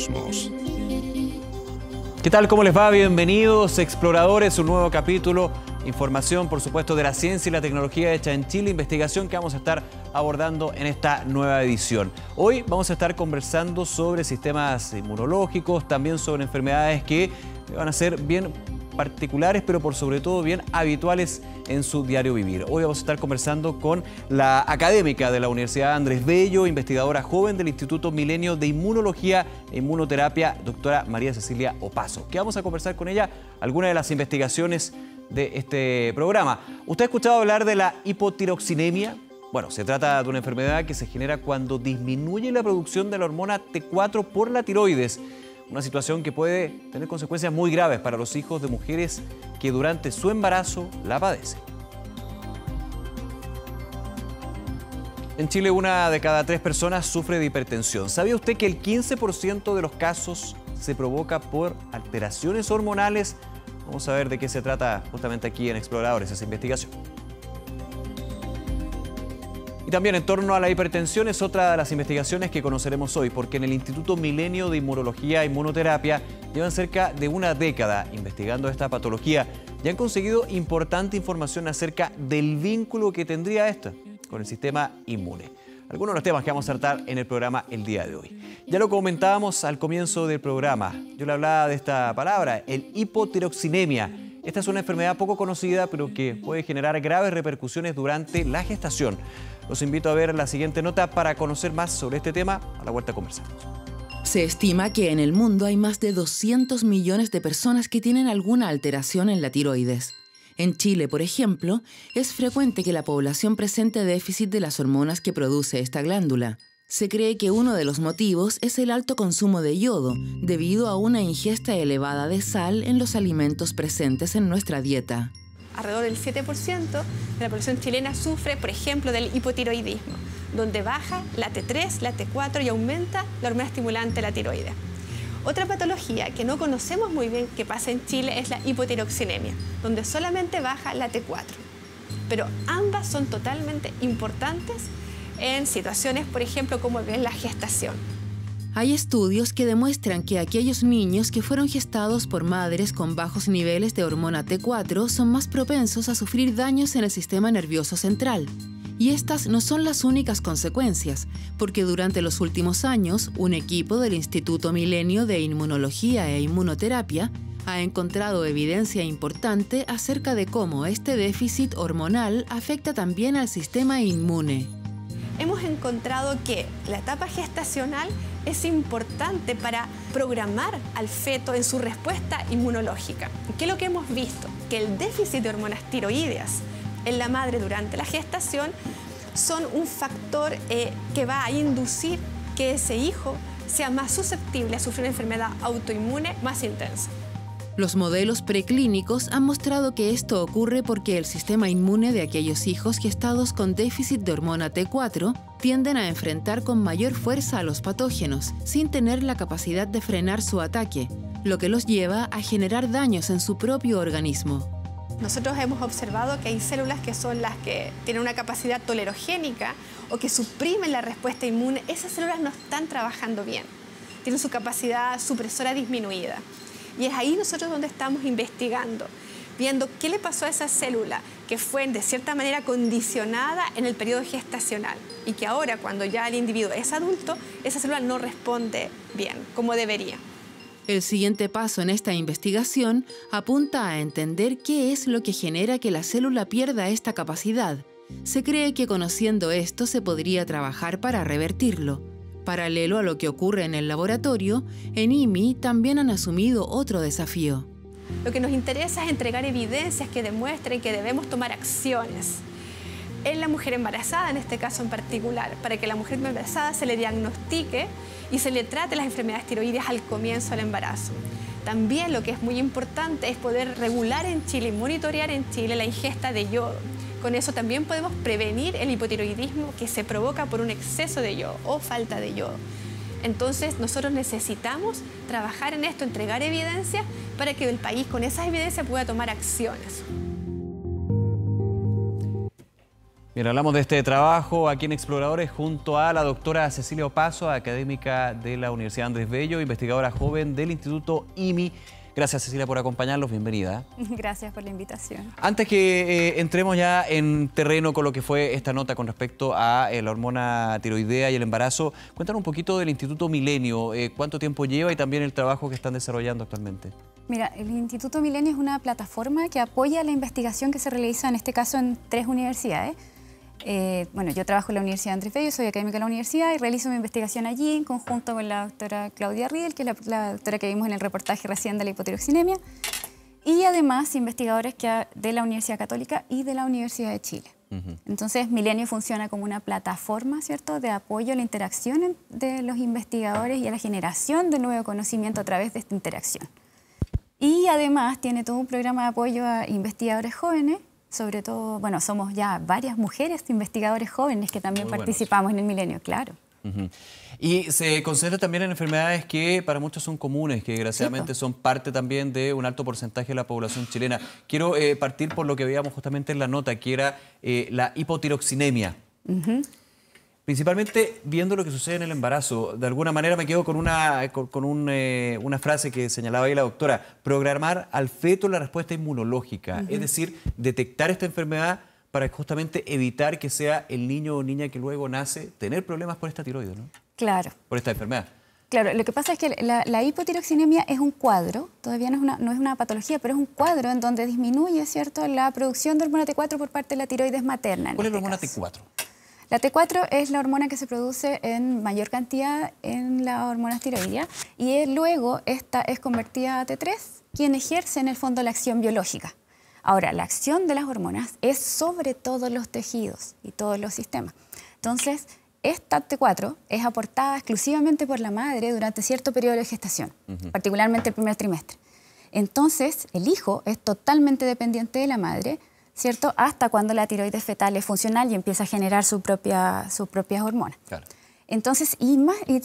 Cosmos. ¿Qué tal? ¿Cómo les va? Bienvenidos, exploradores, un nuevo capítulo. Información, por supuesto, de la ciencia y la tecnología hecha en Chile, investigación que vamos a estar abordando en esta nueva edición. Hoy vamos a estar conversando sobre sistemas inmunológicos, también sobre enfermedades que van a ser bien particulares, pero por sobre todo bien habituales en su diario vivir. Hoy vamos a estar conversando con la académica de la Universidad Andrés Bello, investigadora joven del Instituto Milenio de Inmunología e Inmunoterapia, doctora María Cecilia Opazo, que vamos a conversar con ella algunas de las investigaciones de este programa. ¿Usted ha escuchado hablar de la hipotiroxinemia? Bueno, se trata de una enfermedad que se genera cuando disminuye la producción de la hormona T4 por la tiroides. Una situación que puede tener consecuencias muy graves para los hijos de mujeres que durante su embarazo la padecen. En Chile, 1 de cada 3 personas sufre de hipertensión. ¿Sabía usted que el 15% de los casos se provoca por alteraciones hormonales? Vamos a ver de qué se trata justamente aquí en Exploradores, esa investigación. Y también en torno a la hipertensión es otra de las investigaciones que conoceremos hoy, porque en el Instituto Milenio de Inmunología e Inmunoterapia llevan cerca de una década investigando esta patología y han conseguido importante información acerca del vínculo que tendría esta con el sistema inmune. Algunos de los temas que vamos a tratar en el programa el día de hoy. Ya lo comentábamos al comienzo del programa. Yo le hablaba de esta palabra, el hipotiroxinemia. Esta es una enfermedad poco conocida, pero que puede generar graves repercusiones durante la gestación. Los invito a ver la siguiente nota para conocer más sobre este tema. A la vuelta conversamos. Se estima que en el mundo hay más de 200 millones de personas que tienen alguna alteración en la tiroides. En Chile, por ejemplo, es frecuente que la población presente déficit de las hormonas que produce esta glándula. Se cree que uno de los motivos es el alto consumo de yodo, debido a una ingesta elevada de sal en los alimentos presentes en nuestra dieta. Alrededor del 7% de la población chilena sufre, por ejemplo, del hipotiroidismo, donde baja la T3, la T4 y aumenta la hormona estimulante de la tiroides. Otra patología que no conocemos muy bien que pasa en Chile es la hipotiroxinemia, donde solamente baja la T4. Pero ambas son totalmente importantes en situaciones, por ejemplo, como en la gestación. Hay estudios que demuestran que aquellos niños que fueron gestados por madres con bajos niveles de hormona T4 son más propensos a sufrir daños en el sistema nervioso central. Y estas no son las únicas consecuencias, porque durante los últimos años, un equipo del Instituto Milenio de Inmunología e Inmunoterapia ha encontrado evidencia importante acerca de cómo este déficit hormonal afecta también al sistema inmune. Hemos encontrado que la etapa gestacional es importante para programar al feto en su respuesta inmunológica. ¿Qué es lo que hemos visto? Que el déficit de hormonas tiroideas en la madre durante la gestación son un factor que va a inducir que ese hijo sea más susceptible a sufrir una enfermedad autoinmune más intensa. Los modelos preclínicos han mostrado que esto ocurre porque el sistema inmune de aquellos hijos gestados con déficit de hormona T4 tienden a enfrentar con mayor fuerza a los patógenos, sin tener la capacidad de frenar su ataque, lo que los lleva a generar daños en su propio organismo. Nosotros hemos observado que hay células que son las que tienen una capacidad tolerogénica o que suprimen la respuesta inmune. Esas células no están trabajando bien, tienen su capacidad supresora disminuida. Y es ahí nosotros donde estamos investigando, viendo qué le pasó a esa célula que fue de cierta manera condicionada en el periodo gestacional y que ahora, cuando ya el individuo es adulto, esa célula no responde bien, como debería. El siguiente paso en esta investigación apunta a entender qué es lo que genera que la célula pierda esta capacidad. Se cree que conociendo esto se podría trabajar para revertirlo. Paralelo a lo que ocurre en el laboratorio, en IMI también han asumido otro desafío. Lo que nos interesa es entregar evidencias que demuestren que debemos tomar acciones en la mujer embarazada, en este caso en particular, para que la mujer embarazada se le diagnostique y se le trate las enfermedades tiroideas al comienzo del embarazo. También lo que es muy importante es poder regular en Chile y monitorear en Chile la ingesta de yodo. Con eso también podemos prevenir el hipotiroidismo que se provoca por un exceso de yodo o falta de yodo. Entonces, nosotros necesitamos trabajar en esto, entregar evidencia para que el país con esas evidencias pueda tomar acciones. Bien, hablamos de este trabajo aquí en Exploradores junto a la doctora Cecilia Opazo, académica de la Universidad Andrés Bello, investigadora joven del Instituto IMI. Gracias, Cecilia, por acompañarnos. Bienvenida. Gracias por la invitación. Antes que entremos ya en terreno con lo que fue esta nota con respecto a la hormona tiroidea y el embarazo, cuéntanos un poquito del Instituto Milenio. ¿Cuánto tiempo lleva y también el trabajo que están desarrollando actualmente? Mira, el Instituto Milenio es una plataforma que apoya la investigación que se realiza, en este caso, en 3 universidades. Bueno, yo trabajo en la Universidad Andrés Bello, soy académica de la universidad y realizo mi investigación allí en conjunto con la doctora Claudia Riedel, que es la doctora que vimos en el reportaje recién de la hipotiroxinemia, y además investigadores de la Universidad Católica y de la Universidad de Chile. Entonces, Milenio funciona como una plataforma, ¿cierto?, de apoyo a la interacción de los investigadores y a la generación de nuevo conocimiento a través de esta interacción. Y además tiene todo un programa de apoyo a investigadores jóvenes. Sobre todo, bueno, somos ya varias mujeres investigadores jóvenes que también participamos en el Milenio, claro. Y se concentra también en enfermedades que para muchos son comunes, que desgraciadamente son parte también de un alto porcentaje de la población chilena. Quiero partir por lo que veíamos justamente en la nota, que era la hipotiroxinemia. Principalmente viendo lo que sucede en el embarazo, de alguna manera me quedo con una frase que señalaba ahí la doctora: programar al feto la respuesta inmunológica, es decir, detectar esta enfermedad para justamente evitar que sea el niño o niña que luego nace tener problemas por esta tiroides, ¿no? Claro. Por esta enfermedad. Claro, lo que pasa es que la hipotiroxinemia es un cuadro, todavía no es una patología, pero es un cuadro en donde disminuye, ¿cierto?, la producción de hormona T4 por parte de la tiroides materna. ¿Cuál es la hormona T4? La T4 es la hormona que se produce en mayor cantidad en las hormonas tiroideas y luego esta es convertida a T3, quien ejerce en el fondo la acción biológica. Ahora, la acción de las hormonas es sobre todos los tejidos y todos los sistemas. Entonces, esta T4 es aportada exclusivamente por la madre durante cierto periodo de gestación, particularmente el primer trimestre. Entonces, el hijo es totalmente dependiente de la madre, ¿cierto?, hasta cuando la tiroides fetal es funcional y empieza a generar sus propias hormonas. Claro. Entonces, y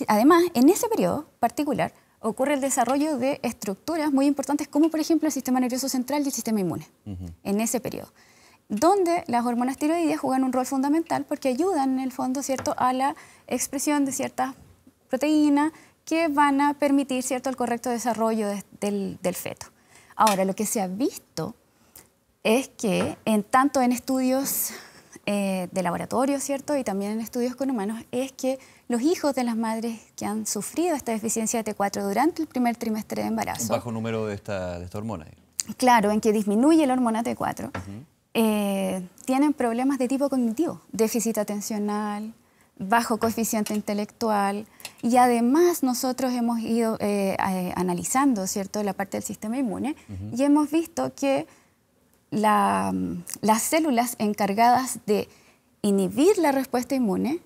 además, en ese periodo particular, ocurre el desarrollo de estructuras muy importantes, como por ejemplo el sistema nervioso central y el sistema inmune, en ese periodo, donde las hormonas tiroideas juegan un rol fundamental porque ayudan, en el fondo, ¿cierto?, a la expresión de ciertas proteínas que van a permitir, ¿cierto?, el correcto desarrollo del feto. Ahora, lo que se ha visto es que tanto en estudios de laboratorio, ¿cierto?, y también en estudios con humanos, es que los hijos de las madres que han sufrido esta deficiencia de T4 durante el primer trimestre de embarazo... Un bajo número de esta hormona. Claro, en que disminuye la hormona T4, tienen problemas de tipo cognitivo, déficit atencional, bajo coeficiente intelectual, y además nosotros hemos ido analizando, ¿cierto?, la parte del sistema inmune, y hemos visto que las células encargadas de inhibir la respuesta inmune,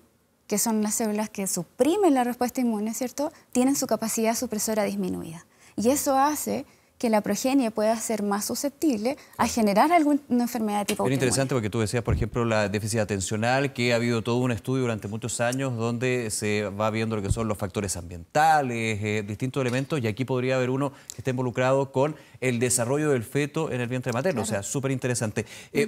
que son las células que suprimen la respuesta inmune, ¿cierto?, tienen su capacidad supresora disminuida. Y eso hace que la progenie pueda ser más susceptible a generar alguna enfermedad de tipo autoinmune. Es interesante porque tú decías, por ejemplo, la déficit atencional, que ha habido todo un estudio durante muchos años donde se va viendo lo que son los factores ambientales, distintos elementos, y aquí podría haber uno que esté involucrado con el desarrollo del feto en el vientre materno. Claro. O sea, súper interesante.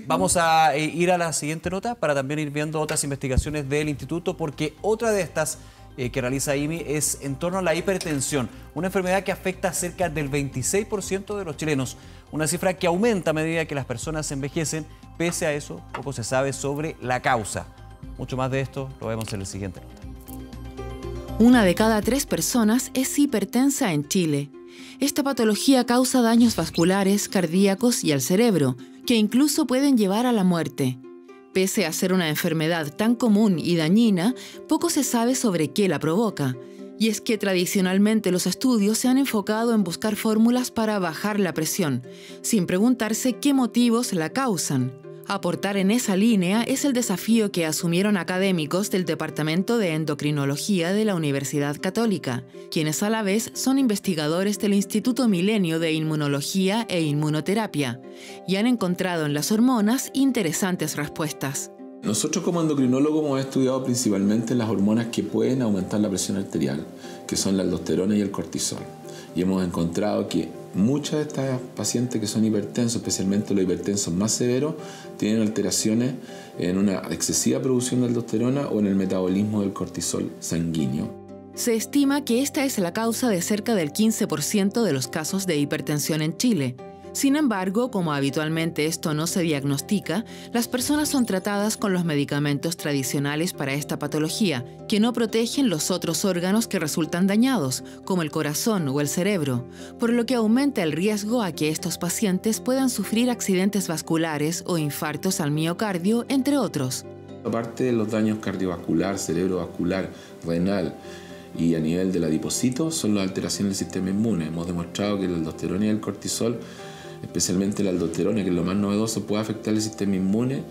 Vamos a ir a la siguiente nota para también ir viendo otras investigaciones del instituto, porque otra de estas que realiza IMI es en torno a la hipertensión, una enfermedad que afecta a cerca del 26% de los chilenos, una cifra que aumenta a medida que las personas envejecen. Pese a eso, poco se sabe sobre la causa. Mucho más de esto lo vemos en el siguiente nota. 1 de cada 3 personas es hipertensa en Chile. Esta patología causa daños vasculares, cardíacos y al cerebro, que incluso pueden llevar a la muerte. Pese a ser una enfermedad tan común y dañina, poco se sabe sobre qué la provoca. Y es que tradicionalmente los estudios se han enfocado en buscar fórmulas para bajar la presión, sin preguntarse qué motivos la causan. Aportar en esa línea es el desafío que asumieron académicos del Departamento de Endocrinología de la Universidad Católica, quienes a la vez son investigadores del Instituto Milenio de Inmunología e Inmunoterapia, y han encontrado en las hormonas interesantes respuestas. Nosotros como endocrinólogos hemos estudiado principalmente las hormonas que pueden aumentar la presión arterial, que son la aldosterona y el cortisol. Y hemos encontrado que muchas de estas pacientes que son hipertensos, especialmente los hipertensos más severos, tienen alteraciones en una excesiva producción de aldosterona o en el metabolismo del cortisol sanguíneo. Se estima que esta es la causa de cerca del 15% de los casos de hipertensión en Chile. Sin embargo, como habitualmente esto no se diagnostica, las personas son tratadas con los medicamentos tradicionales para esta patología, que no protegen los otros órganos que resultan dañados, como el corazón o el cerebro, por lo que aumenta el riesgo a que estos pacientes puedan sufrir accidentes vasculares o infartos al miocardio, entre otros. Aparte de los daños cardiovascular, cerebrovascular, renal y a nivel del adipocito, son las alteraciones del sistema inmune. Hemos demostrado que la aldosterona y el cortisol, especialmente la aldosterona, que es lo más novedoso, puede afectar el sistema inmune,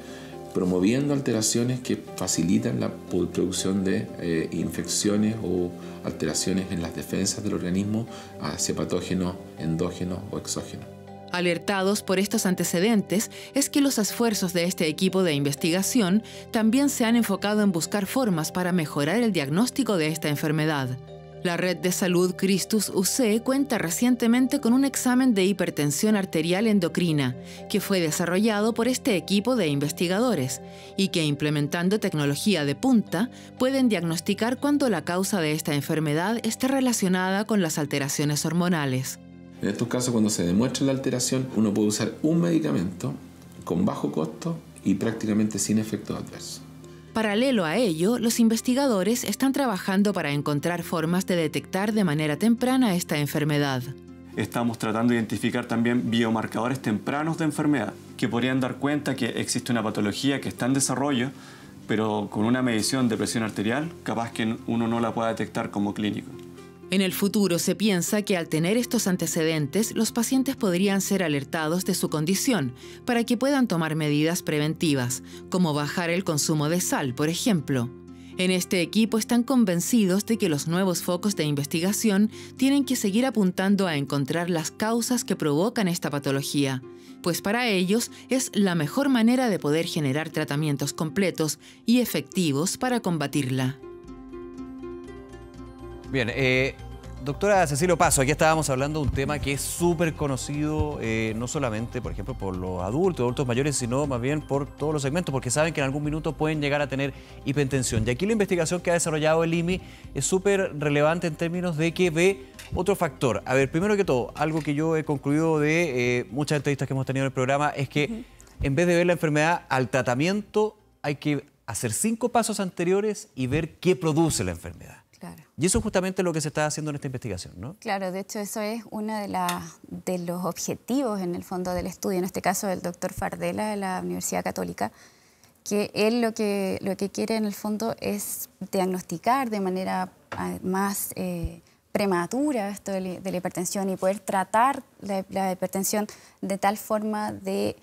promoviendo alteraciones que facilitan la producción de infecciones o alteraciones en las defensas del organismo hacia patógenos endógenos o exógenos. Alertados por estos antecedentes, es que los esfuerzos de este equipo de investigación también se han enfocado en buscar formas para mejorar el diagnóstico de esta enfermedad. La Red de Salud Christus UC cuenta recientemente con un examen de hipertensión arterial endocrina, que fue desarrollado por este equipo de investigadores y que, implementando tecnología de punta, pueden diagnosticar cuando la causa de esta enfermedad esté relacionada con las alteraciones hormonales. En estos casos, cuando se demuestra la alteración, uno puede usar un medicamento con bajo costo y prácticamente sin efectos adversos. Paralelo a ello, los investigadores están trabajando para encontrar formas de detectar de manera temprana esta enfermedad. Estamos tratando de identificar también biomarcadores tempranos de enfermedad que podrían dar cuenta que existe una patología que está en desarrollo, pero con una medición de presión arterial, capaz que uno no la pueda detectar como clínico. En el futuro se piensa que al tener estos antecedentes, los pacientes podrían ser alertados de su condición para que puedan tomar medidas preventivas, como bajar el consumo de sal, por ejemplo. En este equipo están convencidos de que los nuevos focos de investigación tienen que seguir apuntando a encontrar las causas que provocan esta patología, pues para ellos es la mejor manera de poder generar tratamientos completos y efectivos para combatirla. Bien, doctora Cecilia Opazo, aquí estábamos hablando de un tema que es súper conocido, no solamente, por ejemplo, por los adultos mayores, sino más bien por todos los segmentos, porque saben que en algún minuto pueden llegar a tener hipertensión. Y aquí la investigación que ha desarrollado el IMI es súper relevante en términos de que ve otro factor. A ver, primero que todo, algo que yo he concluido de muchas entrevistas que hemos tenido en el programa es que en vez de ver la enfermedad al tratamiento, hay que hacer 5 pasos anteriores y ver qué produce la enfermedad. Claro. Y eso es justamente lo que se está haciendo en esta investigación, ¿no? Claro, de hecho eso es uno de los objetivos en el fondo del estudio, en este caso del doctor Fardela de la Universidad Católica, que él lo que quiere en el fondo es diagnosticar de manera más prematura esto de la hipertensión y poder tratar la hipertensión de tal forma de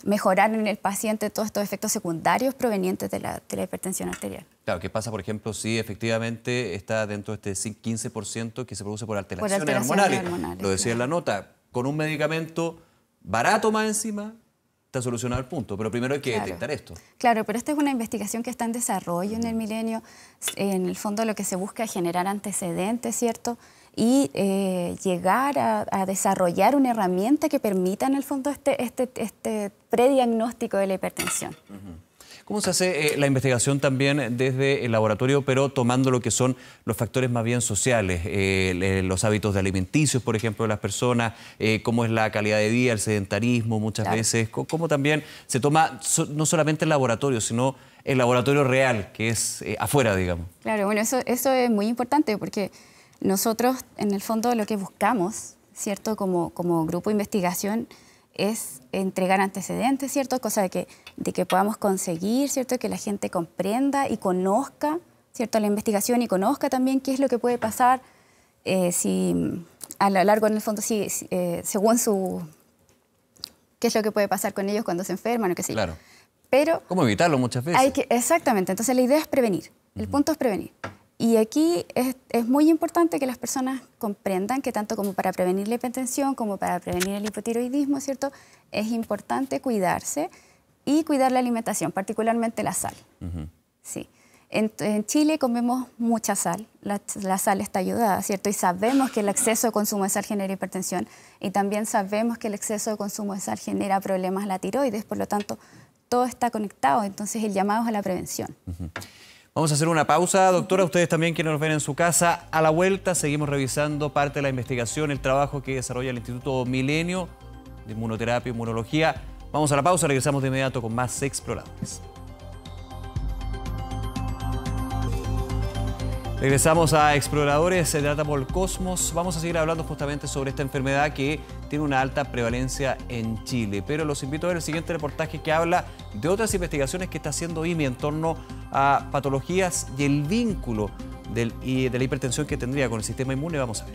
mejorar en el paciente todos estos efectos secundarios provenientes de la hipertensión arterial. Claro, ¿qué pasa, por ejemplo, si efectivamente está dentro de este 15% que se produce por alteraciones hormonales? Lo decía en la nota, con un medicamento barato más encima, está solucionado el punto, pero primero hay que detectar esto. Claro, pero esta es una investigación que está en desarrollo en el milenio. En el fondo lo que se busca es generar antecedentes, ¿cierto? Y llegar a desarrollar una herramienta que permita en el fondo este prediagnóstico de la hipertensión. ¿Cómo se hace la investigación también desde el laboratorio, pero tomando lo que son los factores más bien sociales, los hábitos de alimenticios, por ejemplo, de las personas, cómo es la calidad de vida, el sedentarismo muchas veces, cómo también se toma no solamente el laboratorio, sino el laboratorio real, que es afuera, digamos? Claro, bueno, eso es muy importante porque nosotros, en el fondo, lo que buscamos, ¿cierto?, como grupo de investigación, es entregar antecedentes, ¿cierto?, cosa de que podamos conseguir, ¿cierto?, que la gente comprenda y conozca, ¿cierto?, la investigación y conozca también qué es lo que puede pasar si a lo largo, en el fondo, según qué es lo que puede pasar con ellos cuando se enferman o qué sé yo. Claro. Pero ¿cómo evitarlo muchas veces? Exactamente, entonces la idea es prevenir, el punto es prevenir. Y aquí es muy importante que las personas comprendan que tanto como para prevenir la hipertensión como para prevenir el hipotiroidismo, ¿cierto?, es importante cuidarse y cuidar la alimentación, particularmente la sal. Sí. En Chile comemos mucha sal, la sal está ayudada, ¿cierto? Y sabemos que el exceso de consumo de sal genera hipertensión y también sabemos que el exceso de consumo de sal genera problemas a la tiroides, por lo tanto, todo está conectado, entonces el llamado es a la prevención. Vamos a hacer una pausa, doctora. Ustedes también quienes nos ven en su casa. A la vuelta seguimos revisando parte de la investigación, el trabajo que desarrolla el Instituto Milenio de Inmunoterapia y Inmunología. Vamos a la pausa, regresamos de inmediato con más Exploradores. Regresamos a Exploradores, se trata por el Cosmos. Vamos a seguir hablando justamente sobre esta enfermedad que tiene una alta prevalencia en Chile. Pero los invito a ver el siguiente reportaje que habla de otras investigaciones que está haciendo IMI en torno a patologías y el vínculo de la hipertensión que tendría con el sistema inmune. Vamos a ver.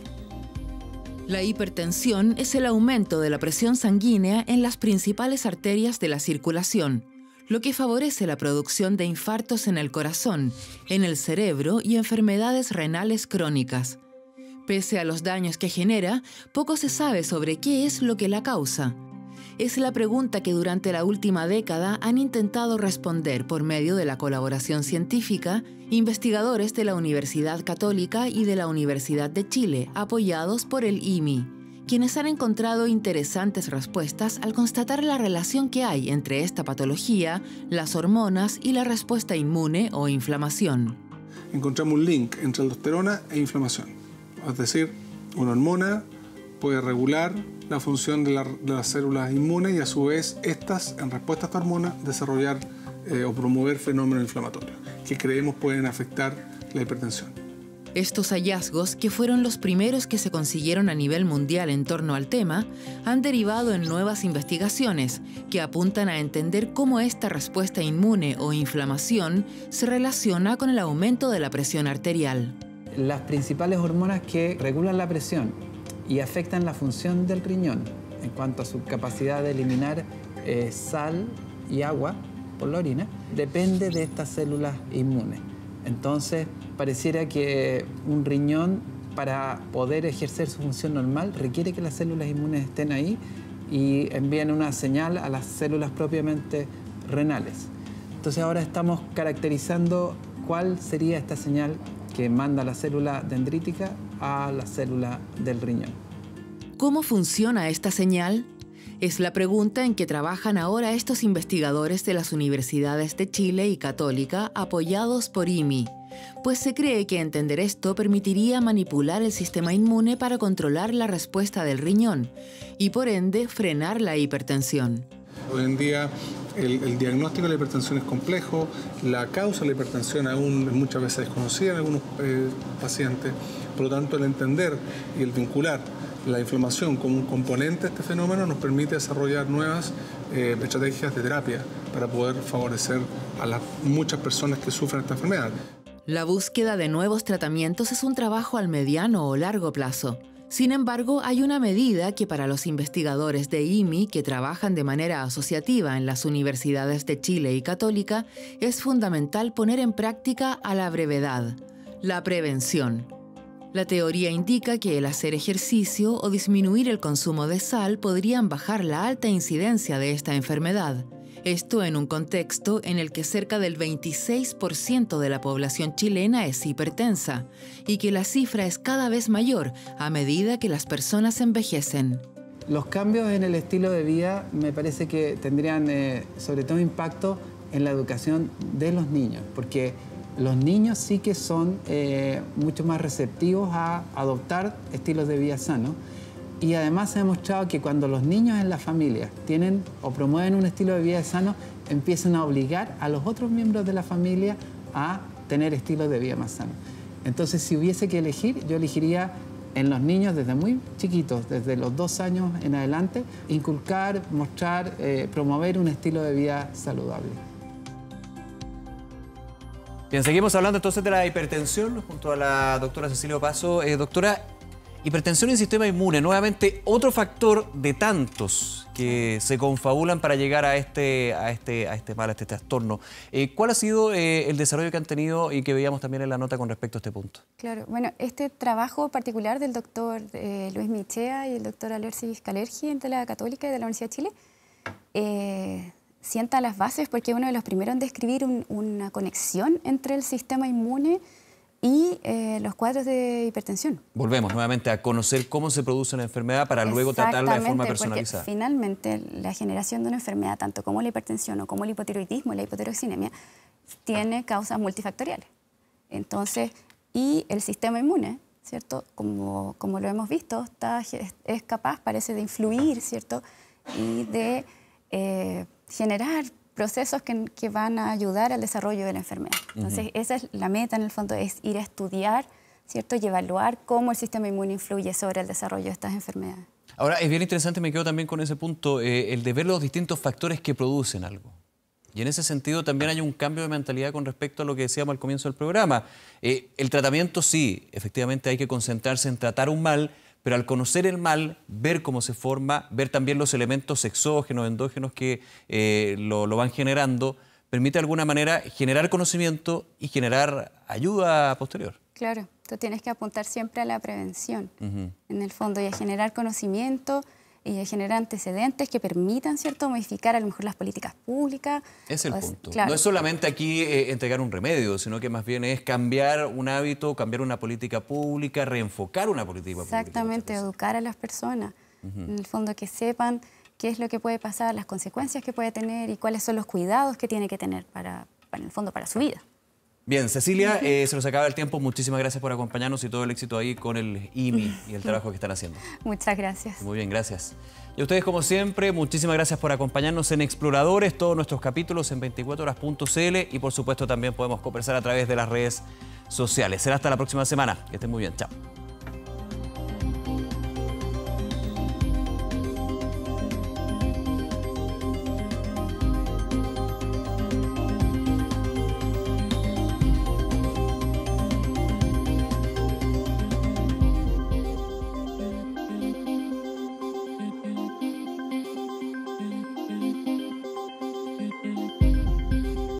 La hipertensión es el aumento de la presión sanguínea en las principales arterias de la circulación, lo que favorece la producción de infartos en el corazón, en el cerebro y enfermedades renales crónicas. Pese a los daños que genera, poco se sabe sobre qué es lo que la causa. Es la pregunta que durante la última década han intentado responder por medio de la colaboración científica investigadores de la Universidad Católica y de la Universidad de Chile, apoyados por el IMI, quienes han encontrado interesantes respuestas al constatar la relación que hay entre esta patología, las hormonas y la respuesta inmune o inflamación. Encontramos un link entre aldosterona e inflamación. Es decir, una hormona puede regular la función de las células inmunes y a su vez estas, en respuesta a esta hormona, desarrollar o promover fenómenos inflamatorios que creemos pueden afectar la hipertensión. Estos hallazgos, que fueron los primeros que se consiguieron a nivel mundial en torno al tema, han derivado en nuevas investigaciones que apuntan a entender cómo esta respuesta inmune o inflamación se relaciona con el aumento de la presión arterial. Las principales hormonas que regulan la presión y afectan la función del riñón en cuanto a su capacidad de eliminar sal y agua por la orina, depende de estas células inmunes. Entonces, pareciera que un riñón, para poder ejercer su función normal, requiere que las células inmunes estén ahí y envíen una señal a las células propiamente renales. Entonces, ahora estamos caracterizando cuál sería esta señal que manda la célula dendrítica a la célula del riñón. ¿Cómo funciona esta señal? Es la pregunta en que trabajan ahora estos investigadores de las universidades de Chile y Católica apoyados por IMI, pues se cree que entender esto permitiría manipular el sistema inmune para controlar la respuesta del riñón y por ende frenar la hipertensión. Hoy en día el diagnóstico de la hipertensión es complejo, la causa de la hipertensión aún es muchas veces desconocida en algunos pacientes, por lo tanto el entender y el vincular la inflamación como un componente de este fenómeno nos permite desarrollar nuevas estrategias de terapia para poder favorecer a las muchas personas que sufren esta enfermedad. La búsqueda de nuevos tratamientos es un trabajo al mediano o largo plazo. Sin embargo, hay una medida que para los investigadores de IMI que trabajan de manera asociativa en las universidades de Chile y Católica es fundamental poner en práctica a la brevedad: la prevención. La teoría indica que el hacer ejercicio o disminuir el consumo de sal podrían bajar la alta incidencia de esta enfermedad. Esto en un contexto en el que cerca del 26% de la población chilena es hipertensa y que la cifra es cada vez mayor a medida que las personas envejecen. Los cambios en el estilo de vida me parece que tendrían sobre todo impacto en la educación de los niños, porque los niños sí que son mucho más receptivos a adoptar estilos de vida sanos. Y además se ha demostrado que cuando los niños en la familia tienen o promueven un estilo de vida sano, empiezan a obligar a los otros miembros de la familia a tener estilos de vida más sanos. Entonces, si hubiese que elegir, yo elegiría en los niños desde muy chiquitos, desde los 2 años en adelante, inculcar, mostrar, promover un estilo de vida saludable. Bien, seguimos hablando entonces de la hipertensión junto a la doctora Cecilia Opazo. Doctora, hipertensión y sistema inmune, nuevamente otro factor de tantos que se confabulan para llegar a este mal, a este trastorno. ¿Cuál ha sido el desarrollo que han tenido y que veíamos también en la nota con respecto a este punto? Claro, bueno, este trabajo particular del doctor Luis Michea y el doctor Alercis Calergi de la Católica y de la Universidad de Chile sienta las bases porque es uno de los primeros en describir una conexión entre el sistema inmune y los cuadros de hipertensión. Volvemos nuevamente a conocer cómo se produce una enfermedad para luego tratarla de forma personalizada. Porque finalmente la generación de una enfermedad, tanto como la hipertensión o como el hipotiroidismo y la hipotiroxinemia, tiene causas multifactoriales. Entonces, y el sistema inmune, ¿cierto? Como lo hemos visto, es capaz, parece, de influir, ¿cierto? Y de generar procesos que van a ayudar al desarrollo de la enfermedad. Entonces, esa es la meta, en el fondo, es ir a estudiar, ¿cierto? Y evaluar cómo el sistema inmune influye sobre el desarrollo de estas enfermedades. Ahora, es bien interesante, me quedo también con ese punto, el de ver los distintos factores que producen algo. Y en ese sentido también hay un cambio de mentalidad con respecto a lo que decíamos al comienzo del programa. El tratamiento sí, efectivamente hay que concentrarse en tratar un mal, pero al conocer el mal, ver cómo se forma, ver también los elementos exógenos, endógenos que lo van generando, permite de alguna manera generar conocimiento y generar ayuda posterior. Claro, tú tienes que apuntar siempre a la prevención, en el fondo, y a generar conocimiento y a generar antecedentes que permitan, ¿cierto?, modificar a lo mejor las políticas públicas. Es el punto. Claro. No es solamente aquí entregar un remedio, sino que más bien es cambiar un hábito, cambiar una política pública, reenfocar una política pública. Exactamente, educar a las personas, en el fondo, que sepan qué es lo que puede pasar, las consecuencias que puede tener y cuáles son los cuidados que tiene que tener en el fondo, para su vida. Bien, Cecilia, se nos acaba el tiempo. Muchísimas gracias por acompañarnos y todo el éxito ahí con el IMI y el trabajo que están haciendo. Muchas gracias. Muy bien, gracias. Y a ustedes, como siempre, muchísimas gracias por acompañarnos en Exploradores, todos nuestros capítulos en 24horas.cl y por supuesto también podemos conversar a través de las redes sociales. Será hasta la próxima semana. Que estén muy bien. Chao.